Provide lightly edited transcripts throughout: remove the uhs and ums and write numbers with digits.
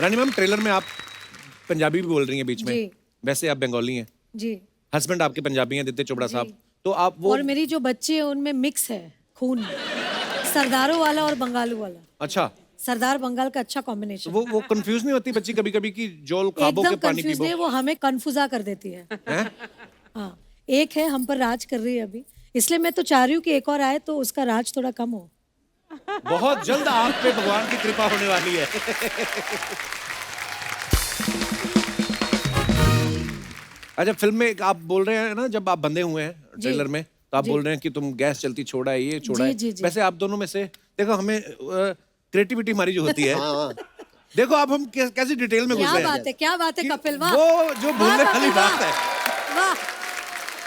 रानी ma'am, trailer में आप पंजाबी भी बोल रही हैं बीच में, वैसे आप बंगाली हैं जी। हस्बैंड आपके पंजाबी हैं आदित्य चोपड़ा साहब, तो आप वो और मेरी जो बच्चे हैं उनमें मिक्स है खून, सरदारों वाला और बंगालू वाला। अच्छा, सरदार बंगाल का अच्छा कॉम्बिनेशन। वो कंफ्यूज नहीं होती बच्ची कभी कभी कि जोल खाबो के एकदम पानी कंफ्यूज पीबो? नहीं, वो हमें कन्फ्यूजा कर देती है। हाँ, एक है हम पर राज कर रही है अभी, इसलिए मैं तो चाह रही हूँ कि एक और आए तो उसका राज थोड़ा कम हो। बहुत जल्द आप पे भगवान की कृपा होने वाली है। अच्छा, फिल्म में आप बोल रहे हैं ना, जब आप बंधे हुए हैं ट्रेलर में, तो आप बोल रहे हैं कि तुम गैस चलती छोड़ा है, ये छोड़ा है। वैसे आप दोनों में से देखो, हमें क्रिएटिविटी हमारी जो होती है, देखो आप हम कैसी डिटेल में घुस रहे हैं। क्या बात है कपिल, वाह। वो जो भूलने वाली बात है। वाह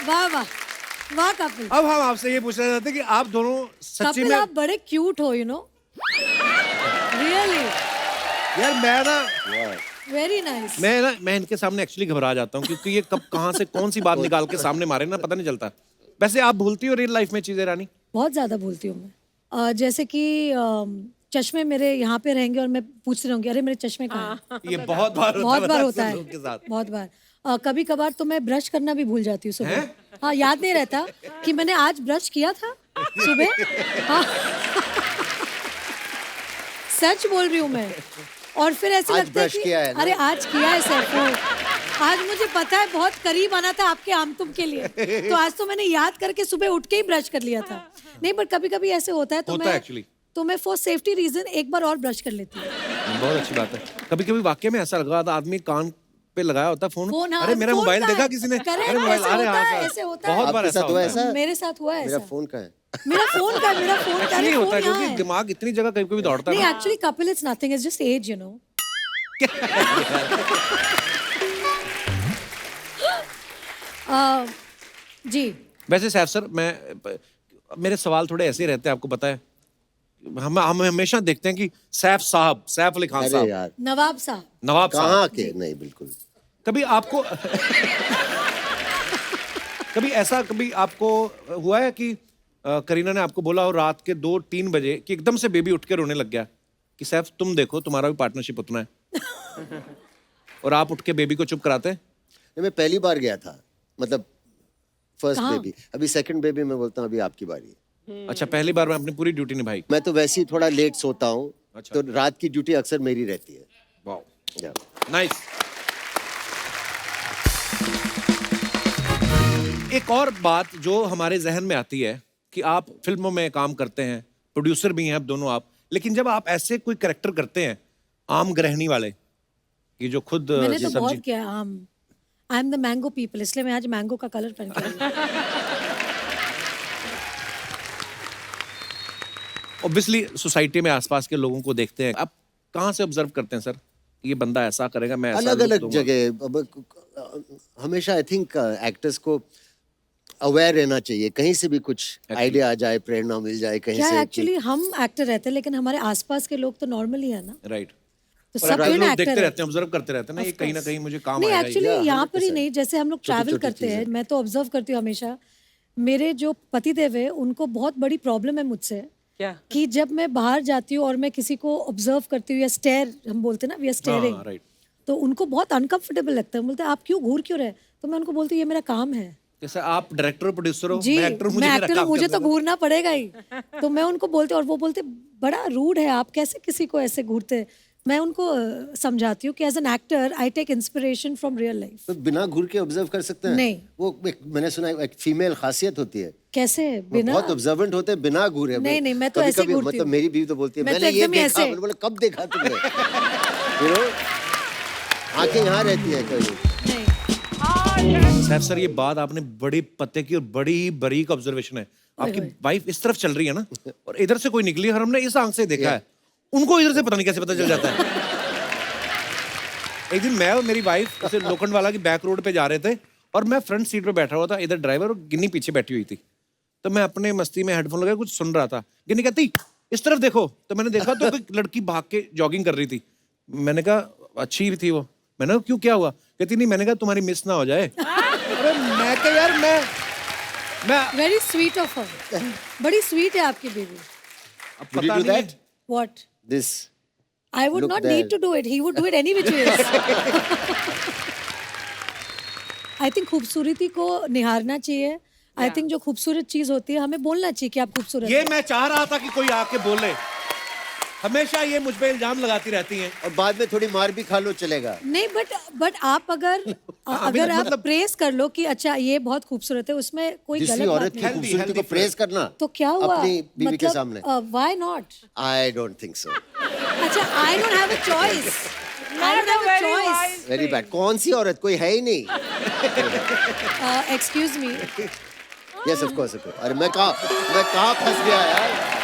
वाह वाह वाह कपिल। अब हम आपसे ये पूछना चाहते हैं कि आप दोनों सच्ची में, आप बड़े क्यूट हो, यू नो, रियली यार मैं ना, वेरी नाइस। मैं इनके सामने एक्चुअली घबरा जाता हूँ, क्योंकि ये कब कहाँ से कौन सी बात निकाल के सामने मारे ना, पता नहीं चलता। वैसे आप भूलती हो रियल लाइफ में चीजें रानी? बहुत ज्यादा भूलती हूँ मैं। जैसे कि चश्मे मेरे यहाँ पे रहेंगे और मैं पूछती रहूंगी, अरे मेरे चश्मे कहाँ हैं? ये बहुत बार होता है बहुत बार। कभी कभार तो मैं ब्रश करना भी भूल जाती हूँ सुबह। हाँ, याद नहीं रहता कि मैंने आज ब्रश किया था सुबह। हाँ। सच बोल रही हूँ मैं। और फिर ऐसे लगता है कि अरे आज किया है सर, आज मुझे पता है बहुत करीब आना था आपके आमतुम के लिए, तो आज तो मैंने याद करके सुबह उठ के ही ब्रश कर लिया था। नहीं, पर कभी कभी ऐसे होता है तो मैं फॉर सेफ्टी रीजन एक बार और ब्रश कर लेती हूँ। बहुत अच्छी बात है। कभी कभी वाकई में ऐसा लगा था, आदमी कान पे लगाया होता फोन, हाँ, अरे मेरा मोबाइल देखा किसी ने, अरे मोबाइल, ऐसे होता है। बहुत बार ऐसा हुआ है। मेरे साथ हुआ है। मेरा फोन का है। मेरा फोन का नहीं होता है, क्योंकि दिमाग इतनी जगह कभी कभी दौड़ता है। नहीं, actually Kapil, it's nothing, it's just age, you know. जी। वैसे सैफ सर, मेरे सवाल थोड़े ऐसे रहते हैं, आपको पता है। हम हमेशा देखते हैं कि सैफ अली खान साहब, नवाब साहब कहाँ के? नहीं, बिल्कुल। कभी आपको कभी आपको हुआ है कि करीना ने आपको बोला हो रात के 2-3 बजे कि एकदम से बेबी उठ के रोने लग गया कि सैफ तुम देखो, तुम्हारा भी पार्टनरशिप उतना है, और आप उठ के बेबी को चुप कराते हैं? मैं पहली बार गया था, मतलब फर्स्ट बेबी। अभी सेकंड बेबी में बोलता हूँ अभी आपकी बारी है। अच्छा, पहली बार में आपने पूरी ड्यूटी निभाई? मैं तो वैसे ही थोड़ा लेट सोता हूँ। अच्छा। तो रात की ड्यूटी अक्सर मेरी रहती है। Wow, nice. एक और बात जो हमारे जहन में आती है कि आप फिल्मों में काम करते हैं, प्रोड्यूसर भी हैं अब दोनों आप, लेकिन जब आप ऐसे कोई कैरेक्टर करते हैं आम गृहिणी वाले, कि जो खुद मैंने तो बहुत किया आम, I am the mango people, इसलिए मैं आज मैंगो का कलर पहन के आई हूं। ऑब्वियसली सोसाइटी में आसपास के लोगों को देखते हैं, आप कहाँ से ऑब्जर्व करते हैं सर, ये बंदा ऐसा करेगा, मैं ऐसा? अलग अलग जगह हमेशा आई थिंक एक्टर्स को अवेयर रहना चाहिए, कहीं से भी कुछ आइडिया आ जाए, प्रेरणा मिल जाए कहीं से। एक्चुअली हम एक्टर रहते हैं, लेकिन हमारे आसपास के लोग तो नॉर्मल ही है ना। राइट। तो सब लोग देखते रहते हैं, ऑब्जर्व करते रहते हैं ना, ये कहीं ना कहीं मुझे काम आएगा। नहीं, एक्चुअली यहाँ पर ही नहीं, जैसे हम लोग ट्रैवल करते हैं, मैं तो ऑब्जर्व करती हूँ हमेशा। मेरे जो पतिदेव है उनको बहुत बड़ी प्रॉब्लम है मुझसे, कि जब मैं बाहर जाती हूँ और मैं किसी को ऑब्जर्व करती हूँ या स्टेयर हम बोलते हैं ना, वी आर स्टेयरिंग, तो उनको बहुत अनकंफर्टेबल लगता है। बोलते हैं आप घूर क्यों रहे? तो मैं उनको बोलती हूँ ये मेरा काम है। जैसे आप डायरेक्टर प्रोड्यूसर हो, जी, मैं एक्टर हूँ, मुझे तो घूरना पड़ेगा ही। तो मैं उनको बोलती हूँ, और वो बोलते बड़ा रूड है, आप कैसे किसी को ऐसे घूरते? मैं उनको समझाती हूँ कि as an actor I take inspiration from real life. तो बिना घूर के ऑब्जर्व कर सकते हैं? नहीं, वो मैंने सुना है एक फीमेल खासियत होती है। कैसे? बिना, बहुत ऑब्जर्वेंट होते हैं बिना घूरे। नहीं, मैं तो ऐसे घूरती हूँ। मतलब मेरी बीवी तो बोलती है मैंने ये देखा, मैंने बोला कब देखा तुमने? यू नो, आंखें यहाँ रहती है कहीं। सैफ सर, ये बात आपने बड़ी पते की और बड़ी ही बारीक ऑब्जर्वेशन है। आपकी वाइफ इस तरफ चल रही है ना, और इधर से कोई निकली, और हमने इस आंख से देखा है, उनको इधर से पता नहीं कैसे पता चल जाता है। एक दिन मैं और मेरी वाइफ ऐसे लोखंड वाला की बैक रोड पे जा रहे थे, और मैं फ्रंट सीट पे बैठा हुआ था, इधर ड्राइवर और गिन्नी पीछे बैठी हुई थी। तो मैं अपने मस्ती में हेडफोन लगाए कुछ सुन रहा था, गिन्नी कहती इस तरफ देखो, तो मैंने देखा तो एक लड़की भाग के जॉगिंग कर रही थी। मैंने कहा अच्छी थी वो। मैंने कहा क्यों, क्या हुआ? कहती नहीं, मैंने कहा तुम्हारी मिस ना हो जाए। अरे मैं कहा यार, मैं वेरी स्वीट ऑफ हर, बड़ी स्वीट है आपकी बेबी। अब पता नहीं what this I would look not there. need to do it. He would do it any which ways. I think खूबसूरती को निहारना चाहिए. I think जो खूबसूरत चीज होती है हमें बोलना चाहिए कि आप खूबसूरत ये हैं. मैं चाह रहा था कि कोई आके बोले. हमेशा ये मुझ पे इल्जाम लगाती रहती हैं. और बाद में थोड़ी मार भी खा लो चलेगा. नहीं बट आप अगर आप मतलब- प्रेस कर लो कि अच्छा ये बहुत खूबसूरत है उसमें कोई किसी गलत बात औरत की नहीं. खूबसूरती को प्रेस करना तो क्या हुआ अपनी बीवी के सामने. Why not. I don't think so. अच्छा I don't have a choice. I don't have a choice. Very bad. कौन सी औरत, कोई है ही नहीं. Excuse me. Yes of course. अरे मैं कहाँ फंस गया यार.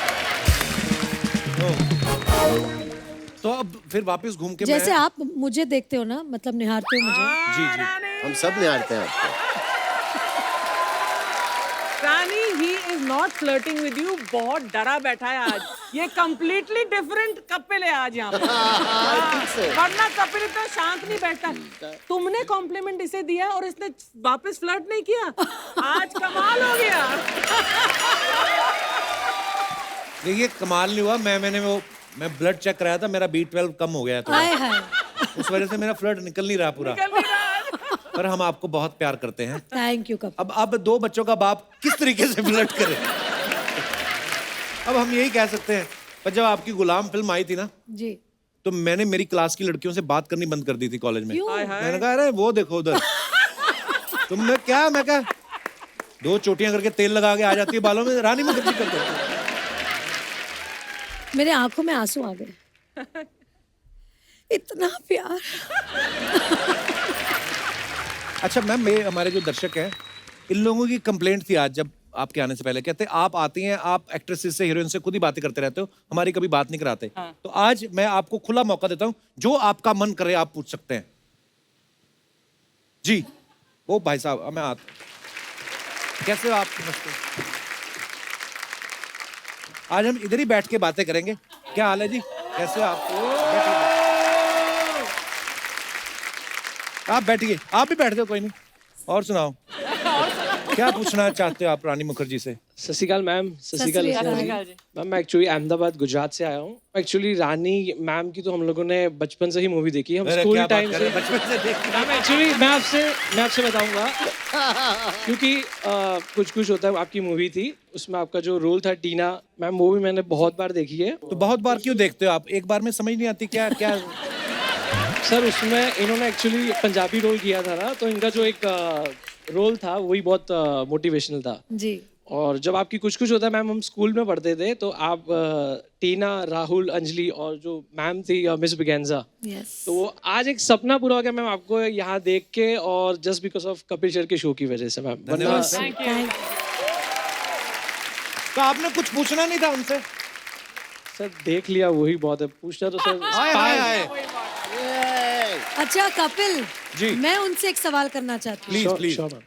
तो अब फिर वापस घूम के जैसे मैं आप मुझे देखते हो ना मतलब निहारते हो मुझे. जी जी हम सब निहारते हैं आपको. रानी, he is not flirting with you. बहुत डरा बैठा है आज. ये completely different कपिल है आज यहाँ पर. वरना कपिल इतना शांत नहीं बैठता. तुमने कॉम्प्लीमेंट इसे दिया और इसने वापस फ्लर्ट नहीं किया. आज कमाल हो गया. देखिए कमाल नहीं हुआ. मैं ब्लड चेक कराया था, मेरा B12 कम हो गया था. हाय हाय. उस वजह से मेरा फ्लड निकल नहीं रहा पूरा. निकल नहीं रहा. पर हम आपको बहुत प्यार करते हैं. Thank you Kapil. अब 2 बच्चों का बाप किस तरीके से फ्लर्ट करे. अब हम यही कह सकते हैं. पर जब आपकी गुलाम फिल्म आई थी ना, जी. तो मैंने मेरी क्लास की लड़कियों से बात करनी बंद कर दी थी कॉलेज में. क्यों? मैंने कहा अरे वो देखो उधर. तो मैं क्या 2 चोटियां करके तेल लगा के आ जाती है बालों में. रानी मुखर्जी कर दो. मेरे आंखों में आंसू आ गए. इतना प्यार. अच्छा मैम, हमारे जो दर्शक हैं इन लोगों की कंप्लेंट थी आज जब आपके आने से पहले. कहते आप आती हैं, आप एक्ट्रेसेस से, हीरोइन से खुद ही बातें करते रहते हो, हमारी कभी बात नहीं कराते. तो आज मैं आपको खुला मौका देता हूं, जो आपका मन करे आप पूछ सकते हैं. जी वो भाई साहब, मैं कैसे हो आप? नमस्ते. आज हम इधर ही बैठ के बातें करेंगे. क्या हाल है जी, कैसे हो आप? आप बैठिए. आप भी बैठ जाओ, कोई नहीं. और सुनाओ, क्या पूछना चाहते हो आप रानी मुखर्जी से? सत श्री अकाल मैम. सत श्री अकाल मैम. मैं एक्चुअली अहमदाबाद गुजरात से आया हूँ. एक्चुअली रानी मैम की तो हम लोगों ने बचपन से ही मूवी देखी है. हम स्कूल टाइम से बचपन से देख. मैम एक्चुअली मैं आपसे बताऊंगा क्योंकि कुछ होता है. आपकी मूवी थी, उसमें आपका जो रोल था टीना मैम, वो भी मैंने बहुत बार देखी है. तो बहुत बार क्यों देखते हो आप? एक बार में समझ नहीं आती क्या क्या? सर उसमें इन्होंने एक्चुअली पंजाबी रोल किया था ना, तो इनका जो एक रोल था वही बहुत मोटिवेशनल था. जी. और जब आपकी कुछ होता है मैम, हम स्कूल में पढ़ते थे, तो आप टीना, राहुल, अंजलि और जो मैम थी मिस बिगेंजा, यस. तो वो आज एक सपना पूरा हो गया मैम आपको यहाँ देख के, और just because of Kapil Sharma के शो की वजह से मैम. धन्यवाद. थैंक तो आपने कुछ पूछना नहीं था उनसे? सर देख लिया वही बहुत है. पूछना तो सर हाय हाय हाय. अच्छा कपिल जी. मैं उनसे एक सवाल करना चाहती हूँ. Please please. Sure, ma'am.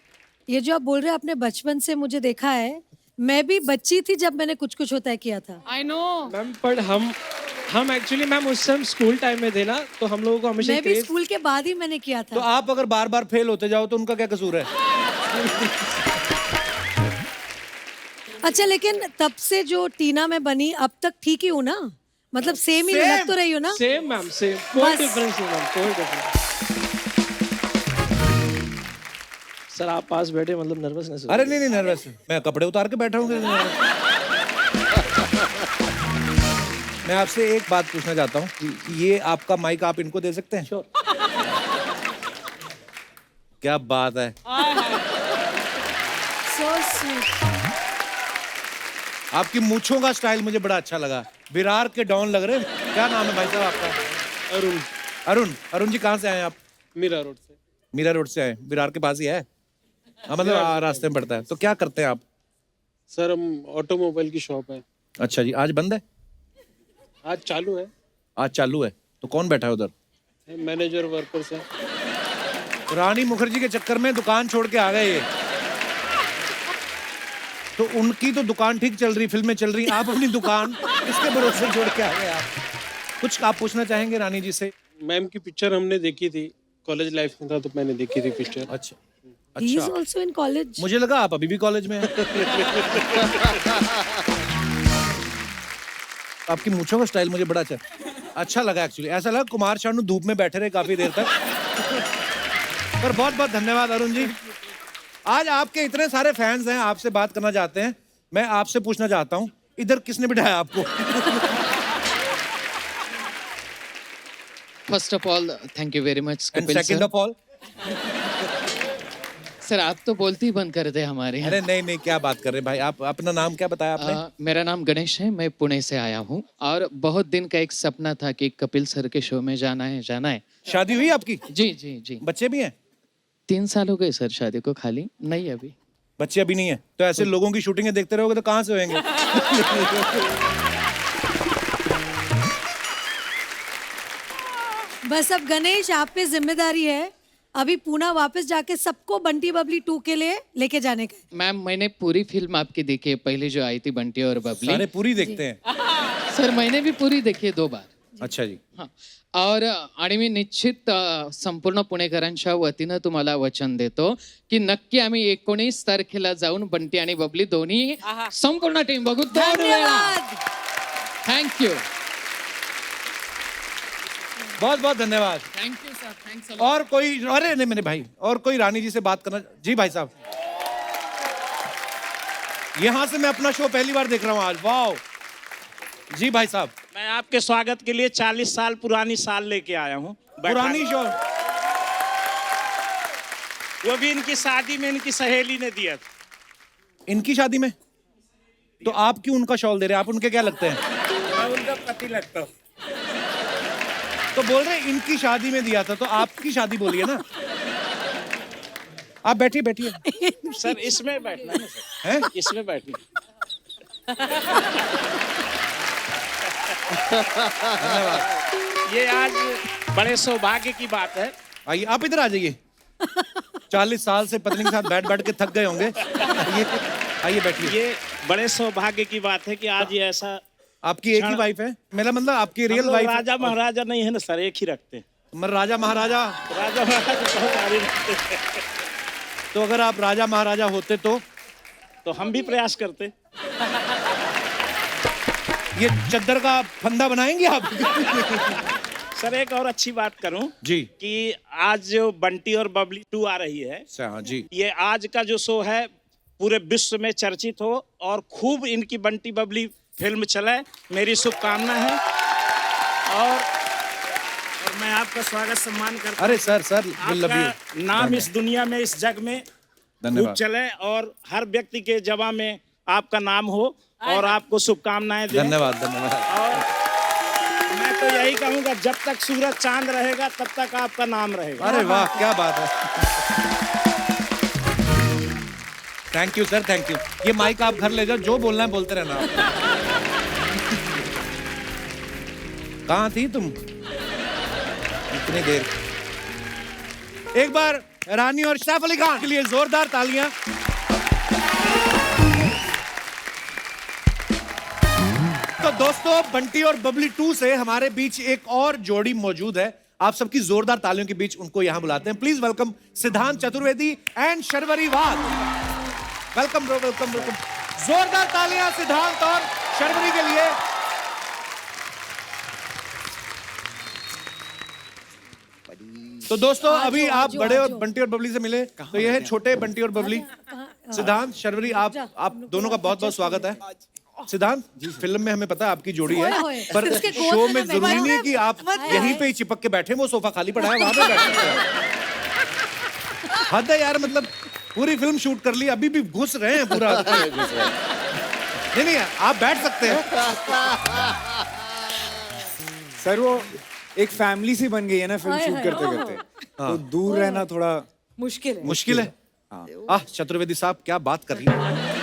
ये जो आप बोल रहे हैं आपने बचपन से मुझे देखा है, मैं भी बच्ची थी जब मैंने कुछ होता है किया था. I know. मैम पर हम एक्चुअली मैम उस टाइम स्कूल टाइम में थे ना, तो हम लोगों को हमेशा मैं भी स्कूल के बाद ही मैंने किया तो था. आप अगर बार बार फेल होते जाओ तो उनका क्या कसूर है? अच्छा लेकिन तब से जो टीना में बनी अब तक ठीक ही हूँ ना? मतलब सेम ही लग तो रही हो ना? Same ma'am same. कोई बस. डिफरेंस नहीं मैम, कोई डिफरेंस. सर आप पास बैठे, मतलब नर्वसनेस. अरे नहीं नर्वस. मैं कपड़े उतार के बैठा हूँ. मैं आपसे एक बात पूछना चाहता हूँ कि ये आपका माइक आप इनको दे सकते हैं? श्योर. क्या बात है. So sweet. आपकी मूंछों का स्टाइल मुझे बड़ा अच्छा लगा. विरार के डॉन लग रहे हैं. क्या नाम है भाई साहब आपका? अरुण जी कहाँ से आए आप? मीरा रोड से. मीरा रोड से आए. विरार के पास ही है? हाँ मतलब रास्ते में पड़ता है. तो क्या करते हैं आप? सर हम ऑटोमोबाइल की शॉप है. अच्छा जी. आज बंद है? आज चालू है. आज चालू है. तो कौन बैठा है उधर? मैनेजर वर्कर्स है. रानी मुखर्जी के चक्कर में दुकान छोड़ के आ गए ये. तो उनकी तो दुकान ठीक चल रही, फिल्में चल रही, आप अपनी दुकान किसके भरोसे छोड़ के आ गए आप? कुछ आप पूछना चाहेंगे रानी जी से? मैम की पिक्चर हमने देखी थी, कॉलेज लाइफ में था तो मैंने देखी थी पिक्चर. अच्छा He is अच्छा. also in college. मुझे लगा आप अभी भी कॉलेज में हैं. आपकी मूंछों का स्टाइल मुझे बड़ा अच्छा. अच्छा लगा एक्चुअली, ऐसा लगा कुमार शानू धूप में बैठे रहे काफी देर तक। पर बहुत बहुत धन्यवाद अरुण जी। आज आपके इतने सारे फैंस हैं, आपसे बात करना चाहते हैं। मैं आपसे पूछना चाहता हूँ, इधर किसने बिठाया आपको? First of all thank you very much and Kapil second sir. Of all, sir आप तो बोलते ही बंद कर दे हमारे यहाँ। अरे नहीं नहीं, क्या बात कर रहे हैं भाई। आप अपना नाम क्या बताया आपने? मेरा नाम गणेश है, मैं पुणे से आया हूँ और बहुत दिन का एक सपना था कि कपिल सर के शो में जाना है। शादी हुई आपकी? जी जी जी। बच्चे भी हैं? 3 साल हो गए सर शादी को, खाली नहीं अभी। बच्चे अभी नहीं है? तो ऐसे लोगों की शूटिंगें देखते रहोगे तो कहाँ से होंगे? बस अब गणेश आप पे जिम्मेदारी है, अभी पूना वापस जाके सबको बंटी बबली 2 के लिए लेके जाने का है। मैम मैंने पूरी फिल्म आपकी देखी है, पहले जो आई थी बंटी और बबली। सारे पूरी देखते हैं? सर मैंने भी पूरी देखी है 2 बार। अच्छा जी। हां आणि मी निश्चित संपूर्ण पुणेकरांच्या वतीनं तुम्हाला वचन देतो की नक्की आम्ही 19 तारखेला जाऊन बंटी आणि बबली दोन्ही संपूर्ण टीम बघू 2 वेळा। थँक यू बहुत बहुत धन्यवाद। Thank you sir, thanks a और कोई? अरे नहीं मेरे भाई, और कोई रानी जी से बात करना? जी भाई साहब, यहां से मैं अपना शो पहली बार देख रहा हूं आज। वाओ जी भाई साहब। मैं आपके स्वागत के लिए 40 साल पुरानी साल लेके आया हूँ। पुरानी शो? वो भी इनकी शादी में इनकी सहेली ने दिया था। इनकी शादी में? तो आप क्यों उनका शॉल दे रहे हैं? आप उनके क्या लगते हैं? मैं उनका पति लगता हूँ। तो बोल रहे हैं इनकी शादी में दिया था, तो आपकी शादी बोलिए ना। आप बैठिए बैठिए। सर इसमें बैठना है ना सर, हैं? इसमें बैठना। धन्यवाद। ये आज बड़े सौभाग्य की बात है। आइए आप इधर आ जाइए। 40 साल से पत्नी के साथ बैठ बैठ के थक गए होंगे। आइए बैठिए। ये बड़े सौभाग्य की बात है कि आज ये ऐसा। आपकी एक ही वाइफ है? मेरा मतलब आपकी रियल हम लोग वाइफ? राजा महाराजा नहीं है ना सर, एक ही रखते हैं। मगर राजा महाराजा? राजा महाराजा बहुत सारे रखते हैं। तो अगर आप राजा महाराजा होते तो हम भी प्रयास करते। ये चद्दर का फंदा बनाएंगे आप? सर एक और अच्छी बात करूं जी कि आज जो बंटी और बबली 2 आ रही है, हाँ जी, ये आज का जो शो है पूरे विश्व में चर्चित हो और खूब इनकी बंटी बबली फिल्म चले, मेरी शुभकामना है। और मैं आपका स्वागत सम्मान करता हूं। अरे सर will love you। आपका नाम इस दुनिया में, इस जग में खूब धन्यवाद। चले और हर व्यक्ति के जवा में आपका नाम हो और आपको शुभकामनाएं दें। धन्यवाद धन्यवाद। और मैं तो यही कहूंगा, जब तक सूरज चांद रहेगा तब तक आपका नाम रहेगा। अरे वाह क्या बात है। Thank you sir, thank you. ये माइक आप घर ले जाओ, जो बोलना है बोलते रहना। कहाँ थी तुम इतनी देर? एक बार रानी और सैफ अली खान के लिए जोरदार तालियां। तो दोस्तों, बंटी और बबली 2 से हमारे बीच एक और जोड़ी मौजूद है। आप सबकी जोरदार तालियों के बीच उनको यहां बुलाते हैं। प्लीज वेलकम सिद्धांत Chaturvedi and Sharvari Wagh. Welcome bro, welcome welcome. जोरदार तालियां सिद्धांत और शर्वरी के लिए। तो दोस्तों, अभी आप बड़े और बंटी और बबली से मिले, तो ये है छोटे बंटी और बबली। सिद्धांत, शर्वरी, आप दोनों का बहुत बहुत स्वागत है। सिद्धांत, फिल्म में हमें पता है आपकी जोड़ी है, पर शो में जरूरी नहीं है कि आप यहीं पे ही चिपक के बैठे। वो सोफा खाली पड़ा है, वहां पे बैठे हैं। हद है यार, मतलब पूरी फिल्म शूट कर ली, अभी भी घुस रहे हैं पूरा। नहीं नहीं, आप बैठ सकते हैं। सर वो एक फैमिली सी बन गई है ना फिल्म शूट करते करते, तो दूर रहना थोड़ा मुश्किल है। आह, चतुर्वेदी साहब क्या बात कर रही हैं।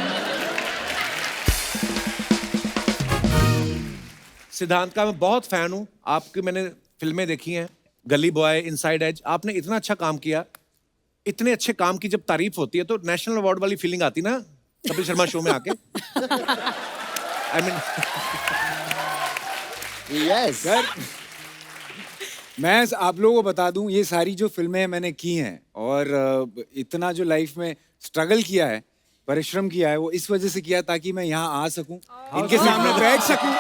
सिद्धांत का मैं बहुत फैन हूं। आपकी मैंने फिल्में देखी हैं, गली बॉय, इनसाइड एज। आपने इतना अच्छा काम किया। इतने अच्छे काम की जब तारीफ होती है तो नेशनल अवार्ड वाली फीलिंग आती ना कपिल शर्मा शो में आके। आई मीन यस सर, मैं आप लोगों को बता दूं, ये सारी जो फिल्में मैंने की हैं और इतना जो लाइफ में स्ट्रगल किया है, परिश्रम किया है, वो इस वजह से किया ताकि मैं यहाँ आ सकूं, इनके सामने बैठ सकूं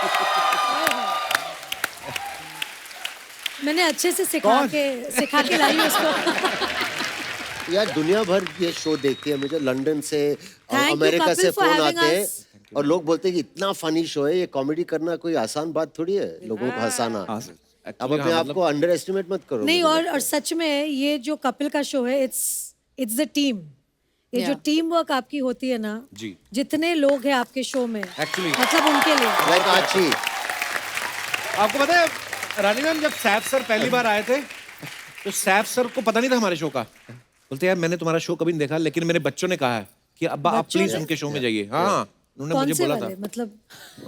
मैंने अच्छे से सिखा के लाई उसको। यार दुनिया भर ये शो देखती है, मुझे लंदन से और Thank you, अमेरिका Kapil, से for फोन having आते हैं us. और लोग बोलते हैं कि इतना फनी शो है, ये कॉमेडी करना कोई आसान बात थोड़ी है, लोगों को हंसाना। हाँ सर, अब Actually, अपने हाँ, आप को अंडर एस्टिमेट मत करो। नहीं, मुझे और सच में ये जो कपिल का शो है, इट्स द टीम। ये जो टीम वर्क आपकी होती है ना, जी। जितने लोग हैं आपके शो में, Actually. मतलब उनके लिए। लाइक आची, आपको पता है रानी मैम, जब सैफ सर पहली बार आए थे तो सैफ सर को पता नहीं था हमारे शो का। बोलते यार मैंने तुम्हारा शो कभी नहीं देखा, लेकिन मेरे बच्चों ने कहा है कि अब्बा आप बच्चों प्लीज ने? उनके शो में जाइए। हाँ, उन्होंने कौन मुझे से बोला था। वाले? मतलब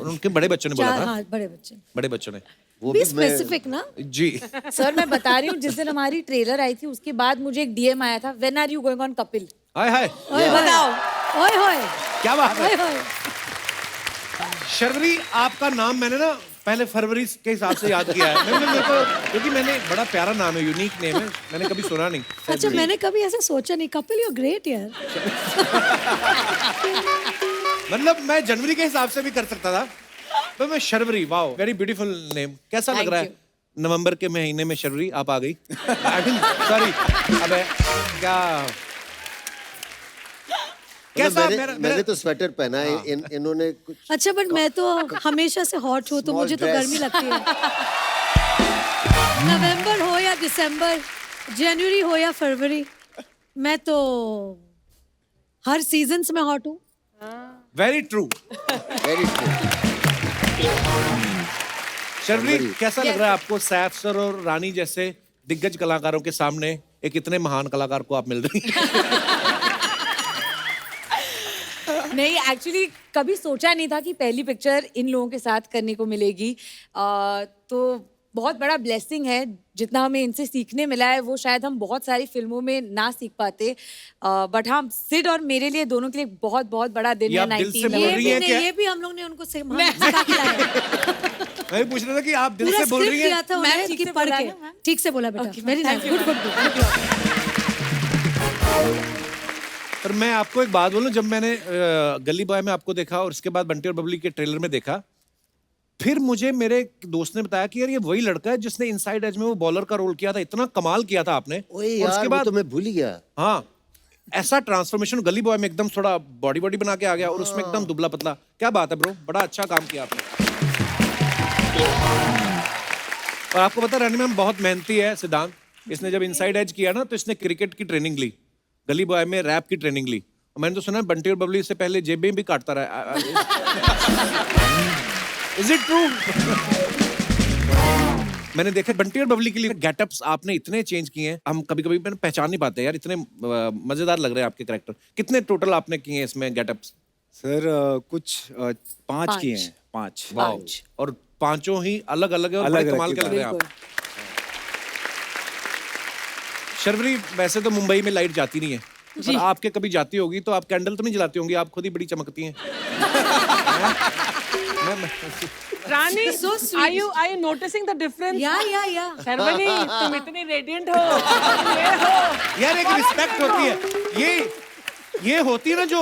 उनके बड़े बच्चों ने बोला चार, था। हाँ, बड़े बच्चे। बड़े बच्चों ने। वो बी भी मैं स्पेसिफिक ना। जी। सर मैं बता रही हूँ, जिस दिन हमारी ट्रेलर आई थी उसके बाद मुझे एक डीएम आया था, when are you going on Kapil? Hi hi, ओए बताओ। ओए होए, क्या बात ओए है। होए। शर्वरी, आपका नाम मैंने ना पहले फरवरी के हिसाब से याद किया है। मेरे को, क्योंकि मैंने बड़ा प्यारा नाम है, यूनिक नेम है, मैंने कभी सुना नहीं। अच्छा, मैंने कभी ऐसा सोचा नहीं। कपिल, यू ग्रेट यार। मतलब मैं जनवरी के हिसाब से भी कर सकता था, पर मैं Sharvari, wow, very beautiful name. कैसा लग Thank रहा है नवंबर के महीने में शर्वरी आप आ गई? सॉरी, अबे क्या कैसा मैंने तो स्वेटर पहना है, इन्होंने कुछ अच्छा, बट मैं तो हमेशा से हॉट हूँ, तो Small मुझे तो dress. गर्मी लगती है। नवंबर हो या दिसंबर, जनवरी हो या फरवरी, मैं तो हर सीजन्स में हॉट हूँ। Very true. वेरी शर्वरी, कैसा लग रहा है आपको सैफ सर और रानी जैसे दिग्गज कलाकारों के सामने एक इतने महान कलाकार को आप मिल रही हैं? नहीं, एक्चुअली कभी सोचा नहीं था कि पहली पिक्चर इन लोगों के साथ करने को मिलेगी। तो बहुत बड़ा ब्लेसिंग है, जितना हमें इनसे सीखने मिला है वो शायद हम बहुत सारी फिल्मों में ना सीख पाते। बट हाँ, सिड और मेरे लिए, दोनों के लिए बहुत बहुत बड़ा दिन ये है। आप दिल से 19 बोल रही हैं क्या? ये भी हम लोग ने उनको सिखा के लाया। मैं भी पूछ रहा था कि आप दिल पूरा से बोल रही स्क्रिप्ट दिया हैं। था मैम, उन्हें ठीक कि से पढ़ बोला के। ना, मैम? ठीक से बोला बेटा, very nice, Thank you. Good good good. पर मैं आपको एक बात बोलूं, जब मैंने गली बॉय में आपको देखा और उसके बाद बंटी और बबली के ट्रेलर में देखा, फिर मुझे मेरे एक दोस्त ने बताया कि यार ये वही लड़का है जिसने इनसाइड एज में वो बॉलर का रोल किया था। इतना कमाल किया था आपने। ओए और यार, उसके वो बाद तो मैं भूल ही गया। हाँ, ऐसा ट्रांसफॉर्मेशन गली बॉय में, एकदम थोड़ा बॉडी बॉडी बना के आ गया और उसमें एकदम दुबला पतला। क्या बात है ब्रो, बड़ा अच्छा काम किया आपने। और आपको पता है रानी मैम बहुत मेहनती है सिद्धांत। इसने जब इनसाइड एज किया ना, तो इसने क्रिकेट की ट्रेनिंग ली, गली बॉय में रैप की ट्रेनिंग ली। और मैंने तो सुना है बंटी और बबली से पहले जेबें भी काटता रहा। Is it true? मैंने देखा बंटी और बबली के लिए गेटअप्स आपने इतने चेंज किए हैं, हम कभी कभी पहचान नहीं पाते यार, इतने मजेदार लग रहे हैं आपके कैरेक्टर। कितने टोटल आपने किए हैं इसमें गेटअप्स? सर कुछ 5 किए हैं, 5। वाओ, और पांचों ही अलग अलग है और बड़े अलग-अलग कमाल के लग रहे हैं आप। बिल्कुल। शर्वरी, वैसे तो मुंबई में लाइट जाती नहीं है, पर आपके कभी जाती होगी तो आप कैंडल तो नहीं जलाती होंगी, आप खुद ही बड़ी चमकती हैं। रानी, are you noticing the difference? या शर्वरी, तुम इतनी रेडिएंट हो, ये हो। यार एक रिस्पेक्ट होती है, ये होती है ना जो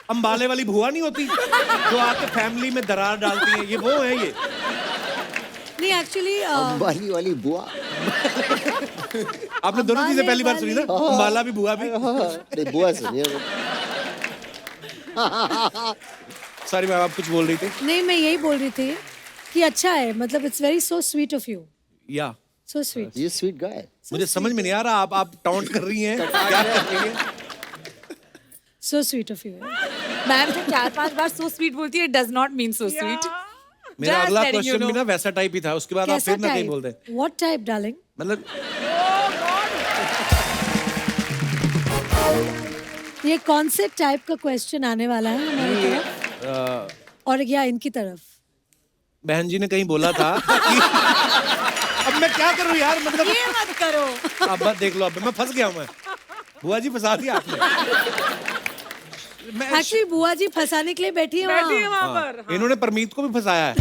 अंबाले वाली बुआ नहीं होती जो आके फैमिली में दरार डालती है, ये वो है ये। नहीं, एक्चुअली अंबाली वाली बुआ। आपने दोनों चीजें पहली बार सुनी ना, अंबाला भी बुआ भी। नहीं, बुआ सुनिए। सॉरी मैम, आप कुछ बोल रही थी? नहीं, मैं यही बोल रही थी कि अच्छा है, मतलब it's very so sweet of you, या सो स्वीट। ये स्वीट गाय। मुझे समझ में नहीं आ रहा, आप टाउंट कर रही हैं, क्या कर रही हैं? So sweet of you. Ma'am जब 4-5 बार सो स्वीट बोलती है, does not mean so sweet. मेरा Just अगला letting you क्वेश्चन भी know. ना वैसा टाइप ही था, उसके बाद आप कैसा फिर ना कहीं टाइप? बोल दें। What type darling? मतलब ये कौन से टाइप का क्वेश्चन आने वाला है हमारी तरफ और या इनकी तरफ? बहन जी ने कहीं बोला था कि अब मैं क्या करूं यार, मतलब ये मत करो। अब बस देख लो, अब मैं फंस गया हूं। मैं बुआ जी फंसा दिया आपने। मैं एक्चुअली बुआ जी फंसाने के लिए बैठी है बैठी है वहाँ। वहाँ पर। इन्होंने परमीत को भी फंसाया है।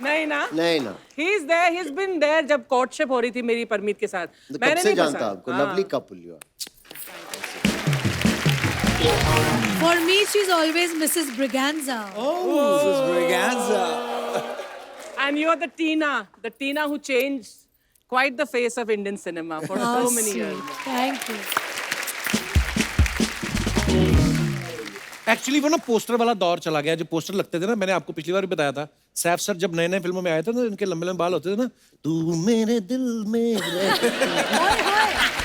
नहीं ना, नहीं ना, he's there, he's been there जब courtship हो रही थी मेरी परमीत के साथ। तो कब मैंने से नहीं जानता फंसाया। आपको? हाँ। Lovely couple you are. For me, she's always Mrs. Braganza. And you're the Tina who changed quite the face of Indian cinema for How so many sweet. years. Thank you. Actually वो ना poster वाला दौर चला गया, जो poster लगते थे ना, मैंने आपको पिछली बार भी बताया था, सैफ सर जब नए नए फिल्मों में आए थे ना, इनके लंबे लंबे बाल होते थे ना, तू मेरे दिल में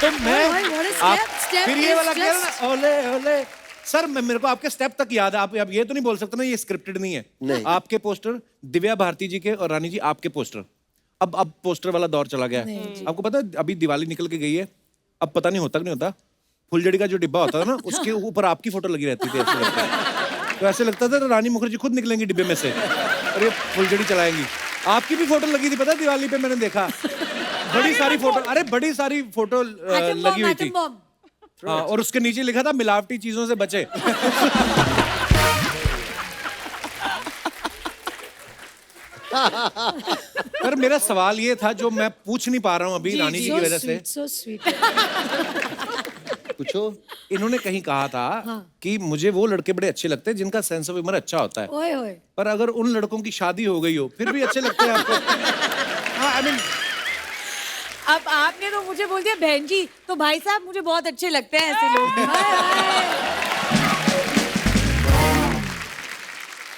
तो मैं what a आप step फिर ये is वाला किया ना, just- ओले ओले सर, मैं मेरे को आपके स्टेप तक याद है। आप ये तो नहीं बोल सकते ना ये स्क्रिप्टेड नहीं है। नहीं। आपके पोस्टर, दिव्या भारती जी के और रानी जी आपके पोस्टर, अब पोस्टर वाला दौर चला गया है। आपको पता है अभी दिवाली निकल के गई है, अब पता नहीं होता कि नहीं होता, फुलझड़ी का जो डिब्बा होता है ना, उसके ऊपर आपकी फोटो लगी रहती थी। ऐसे लगता है। तो ऐसे लगता था रानी मुखर्जी खुद निकलेंगी डिब्बे में से और ये फुलझड़ी चलाएंगी। आपकी भी फोटो लगी थी, पता है दिवाली पे मैंने देखा, बड़ी सारी फोटो, अरे बड़ी सारी फोटो लगी हुई थी। हाँ, और उसके नीचे लिखा था मिलावटी चीजों से बचे। पर मेरा सवाल ये था जो मैं पूछ नहीं पा रहा हूँ अभी रानी जी की वजह से। So sweet. पूछो। इन्होंने कहीं कहा था कि मुझे वो लड़के बड़े अच्छे लगते हैं जिनका सेंस ऑफ ह्यूमर अच्छा होता है, ओए होए। पर अगर उन लड़कों की शादी हो गई हो फिर भी अच्छे लगते हैं आपको। हाँ, I mean, अब आपने तो मुझे बोल दिया बहन जी, तो भाई साहब मुझे बहुत अच्छे लगते हैं ऐसे लोग।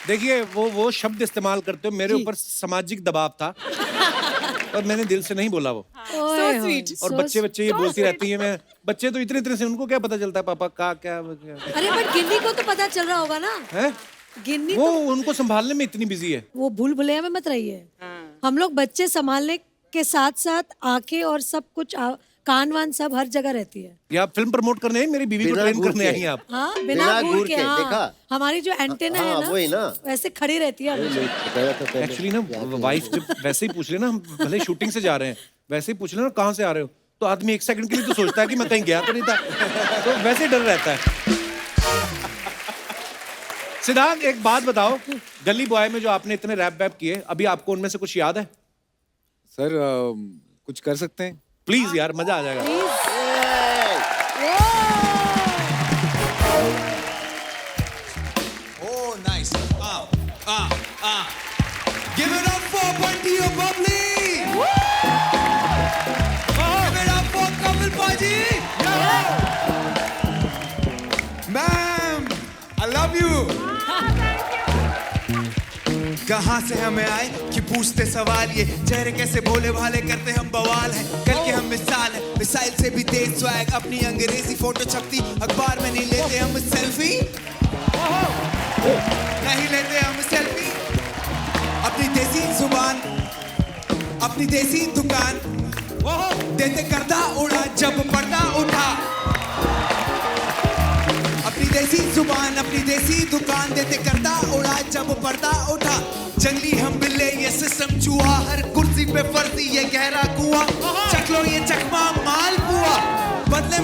देखिए वो शब्द इस्तेमाल करते हो, मेरे ऊपर सामाजिक दबाव था और मैंने दिल से नहीं बोला वो। ओए होए, sweet. और बच्चे ये बोलती रहती है, मैं बच्चे तो इतने से उनको क्या पता चलता है पापा का क्या अरे बट गिन्नी को तो पता चल रहा होगा ना। है। गिन्नी वो तो उनको संभालने में इतनी बिजी है। वो भूल भुलैया में मत रहिए। हम लोग बच्चे संभालने के साथ साथ आंखें और सब कुछ कान वान सब हर जगह रहती है। या फिल प्रमोट करने आई, मेरी बीवी को बिना ट्रेन घूर करने के। आई हैं आप। हाँ बिना बिना घूर घूर के, के, हाँ। देखा? हमारी जो एंटेना हाँ, है वही ना ना। वैसे खड़ी रहती है हमेशा। एक्चुअली ना वाइफ जब वैसे ही पूछ ले ना, हम भले शूटिंग से जा रहे हैं, वैसे ही पूछ ले ना कहाँ से आ रहे हो, तो आदमी एक सेकंड के लिए तो सोचता है कि मैं कहीं गया तो नहीं था, तो वैसे ही डर रहता है। सिद्धांत एक बात बताओ, गली बॉय में जो आपने इतने रैप वैप किए, अभी आपको उनमें से कुछ याद है? सर कुछ कर सकते हैं? प्लीज यार, मजा आ जाएगा। Oh, nice. Give it up for Bunty or Bubbly. Give it up for Kapil Paji. Ma'am, I love you. कहाँ से हमें आए कि पूछते सवाल, ये चेहरे कैसे भोले भाले करते हम बवाल है, कल के हम मिसाल है, मिसाइल से भी तेज स्वैग, अपनी अंग्रेजी फोटो छपती अखबार में नहीं लेते हम सेल्फी, नहीं लेते हम सेल्फी, अपनी देसी जुबान, अपनी देसी दुकान, देते करदा उड़ा जब पर्दा उठा, अपनी देसी जुबान, अपनी देसी दुकान, देते करदा उड़ा जब पर्दा उठा, जंगली हम बिल्ले ये सिस्टम चूहा, हर कुर्सी पे फर्जी ये गहरा कुआं, चख लो ये चकमा माल पुआ, बदले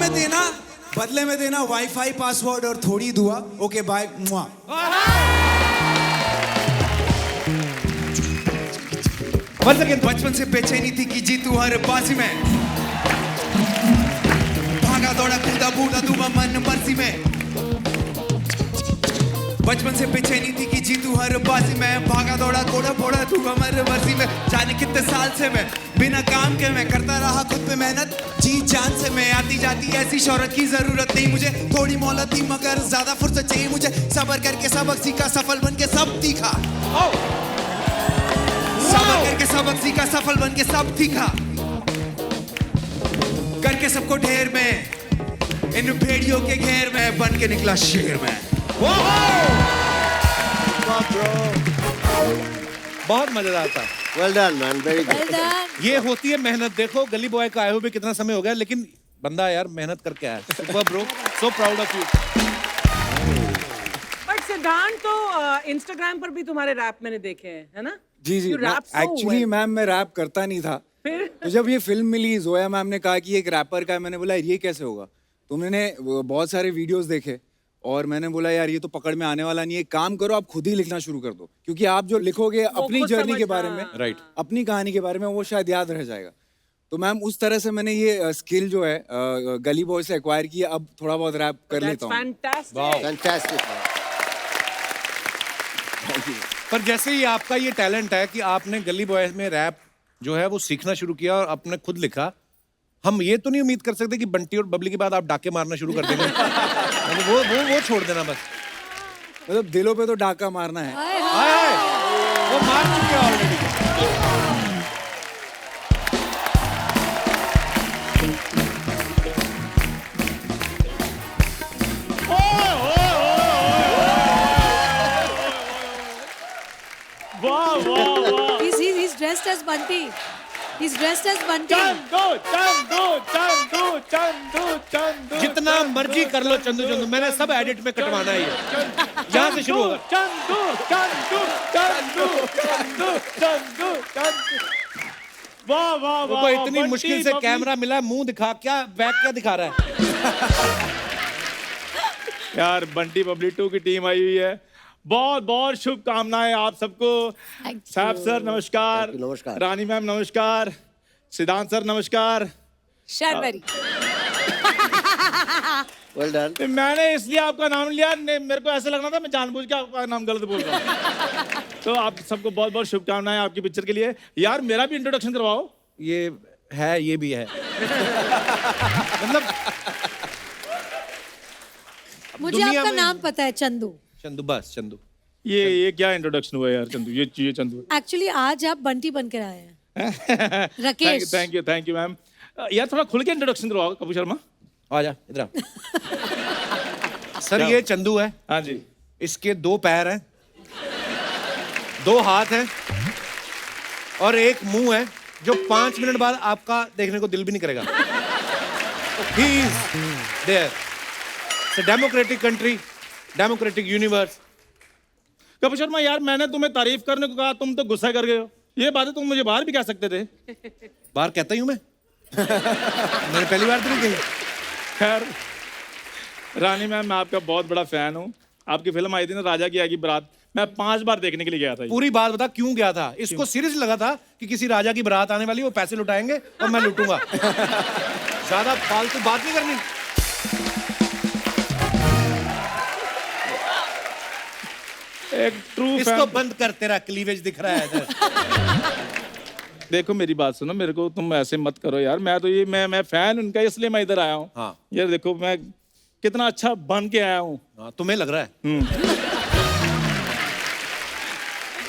में देना वाईफाई पासवर्ड और थोड़ी दुआ, ओके बाय मुआ। बचपन से बेचैनी थी कि जीतू हर बाजी में, भागा दौड़ा कूदा बूढ़ा दूंगा मन मर्जी में, बचपन से बेचैनी थी कि जीतू हर बाजी में, भागा दौड़ा कोड़ा फोड़ा दूंगा मन मर्जी में, जाने कितने साल से मैं बिना काम के मैं करता रहा खुद पे मेहनत, जी जान से मैं, आती जाती ऐसी शोहरत की जरूरत नहीं मुझे, थोड़ी मोहलत थी मगर ज्यादा फुर्सत चाहिए मुझे, सबर करके सबक सीखा सफल बन के सब तीखा, सबर करके सबक सीखा सफल बन के सब तीखा, करके सबको ढेर में, इन भेड़ियों के घेर में बन के निकला शेर में। बहुत मजेदार था। Well done, man. Very good. Well done. ये होती है मेहनत। देखो गली बॉय का आए हुए कितना समय हो गया, लेकिन बंदा यार मेहनत करके आया। Super bro, so proud of you. But सिद्धांत तो इंस्टाग्राम पर भी तुम्हारे रैप मैंने देखे हैं, है ना? जी You rap so actually well. Ma'am मैं रैप करता नहीं था, फिर? तो जब ये फिल्म मिली, जोया मैम ने कहा कि एक रैपर का है, मैंने बोला ये कैसे होगा, तो मैंने बहुत सारे वीडियोस देखे और मैंने बोला यार ये तो पकड़ में आने वाला नहीं है, काम करो आप खुद ही लिखना शुरू कर दो, क्योंकि आप जो लिखोगे अपनी खुद जर्नी के समझ- बारे हाँ। में, राइट, अपनी कहानी के बारे में, वो शायद याद रह जाएगा। तो मैम उस तरह से मैंने ये स्किल जो है गली बॉय से एक्वायर किया, अब थोड़ा बहुत रैप कर That's लेता हूँ। fantastic. Fantastic. Man. पर जैसे ही आपका ये टैलेंट है कि आपने गली बॉय में रैप जो है वो सीखना शुरू किया और आपने खुद लिखा, हम ये तो नहीं उम्मीद कर सकते कि बंटी और बबली के बाद आप डाके मारना शुरू कर देंगे। यानी वो छोड़ देना बस। मतलब दिलों पे तो डाका मारना है। हाय, वो मार चुके हैं ऑलरेडी। वाह वाह वाह। He's dressed as Bunty. He's dressed as Bunty. Chandu. जितना मर्जी कर लो चंदू चंदू, मैंने सब एडिट में कटवाना है ये। यहाँ से शुरू होगा। वाह वाह वो इतनी मुश्किल से कैमरा मिला, मुंह दिखा, क्या बैक क्या दिखा रहा है? यार बंटी बबली 2 की टीम आई हुई है, बहुत बहुत शुभकामनाएं आप सबको। साहब सर नमस्कार, नमस्कार। रानी मैम नमस्कार, सिद्धांत सर नमस्कार। शर्मरी। Well done. मैंने इसलिए आपका नाम लिया, मेरे को ऐसा लग रहा था मैं जानबूझ के आपका नाम गलत बोल रहा हूँ। तो आप सबको बहुत बहुत शुभकामनाएं आपकी पिक्चर के लिए। यार मेरा भी इंट्रोडक्शन करवाओ। ये है, ये भी है। मतलब मुझे दुनिया आपका में- नाम पता है, चंदू। चंदू, बस चंदू। ये क्या इंट्रोडक्शन हुआ यार चंदू, ये चंदू। एक्चुअली आज आप बंटी बनकर आए हैं। राकेश। Thank you ma'am. यार थोड़ा खुल के इंट्रोडक्शन करवाओ कपूर शर्मा। आ जा इधर आ। सर ये चंदू है। हाँ जी। इसके 2 पैर हैं, 2 हाथ हैं और एक मुंह है जो 5 मिनट बाद आपका देखने को दिल भी नहीं करेगा। He is there. It's a democratic country, democratic universe. Kapoor Sharma यार मैंने तुम्हें तारीफ करने को कहा, तुम तो गुस्सा कर गए हो। ये बातें तुम मुझे बाहर भी कह सकते थे। बाहर कहता ही हूं मैं। मैंने पहली बार तो नहीं कही। खैर रानी मैम मैं आपका बहुत बड़ा फैन हूँ। आपकी फिल्म आई थी ना राजा की आएगी बारात, मैं 5 बार देखने के लिए गया था। पूरी बात बता क्यों गया था? इसको सीरियस लगा था कि किसी राजा की बारात आने वाली, वो पैसे लुटाएंगे और मैं लूटूंगा। ज्यादा फालतू बात नहीं करनी। एक ट्रू इसको बंद कर, तेरा क्लीवेज दिख रहा है इधर। देखो मेरी बात सुनो, मेरे को तुम ऐसे मत करो यार। मैं तो ये मैं फैन उनका इसलिए मैं इधर आया हूँ। हाँ। यार देखो मैं कितना अच्छा बन के आया हूँ। हाँ, तुम्हें लग रहा है।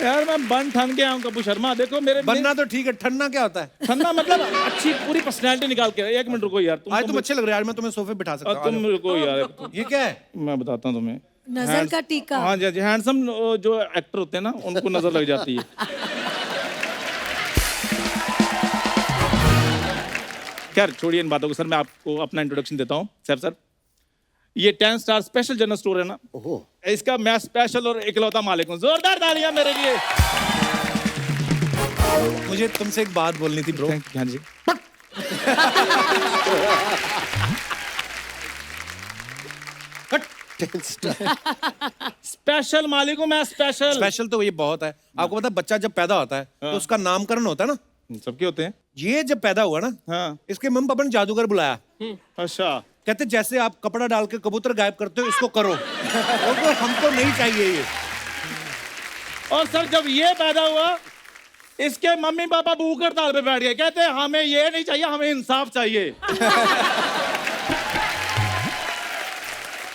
यार मैं बन ठन के आया हूँ कपूर शर्मा। देखो मेरे बनना तो ठीक है, ठंडा क्या होता है? ठंडा मतलब अच्छी पूरी पर्सनैलिटी निकाल के। 1 मिनट रुको यार। आज तुम अच्छे लग रहे हो, आज मैं तुम्हें सोफे बिठा सकता हूँ। तुम रुको यार। ये क्या है? मैं बताता हूँ तुम्हें। नजर का टीका। हाँ जी, हैंडसम जो एक्टर होते हैं ना उनको नजर लग जाती है। खैर छोड़िए इन बातों को। सर मैं आपको अपना इंट्रोडक्शन देता हूँ। सर ये 10 स्टार स्पेशल जनरल स्टोर है ना, इसका मैं स्पेशल और इकलौता मालिक हूँ। जोरदार तालियां मेरे लिए। मुझे तुमसे एक बात बोलनी थी ब्रो। हाँ जी। स्पेशल मालिक हूँ मैं, स्पेशल। स्पेशल तो ये बहुत है। आपको पता है बच्चा जब पैदा होता है तो उसका नामकरण होता है ना, सबके होते हैं। ये जब पैदा हुआ ना, हाँ। इसके मम्मी पापा ने जादूगर बुलाया। अच्छा। कहते जैसे आप कपड़ा डाल के कबूतर गायब करते हो, इसको करो। और तो हमको नहीं चाहिए ये। और सर जब ये पैदा हुआ, इसके मम्मी पापा भूख हड़ताल पे बैठ गए। कहते हमें ये नहीं चाहिए, हमें इंसाफ चाहिए।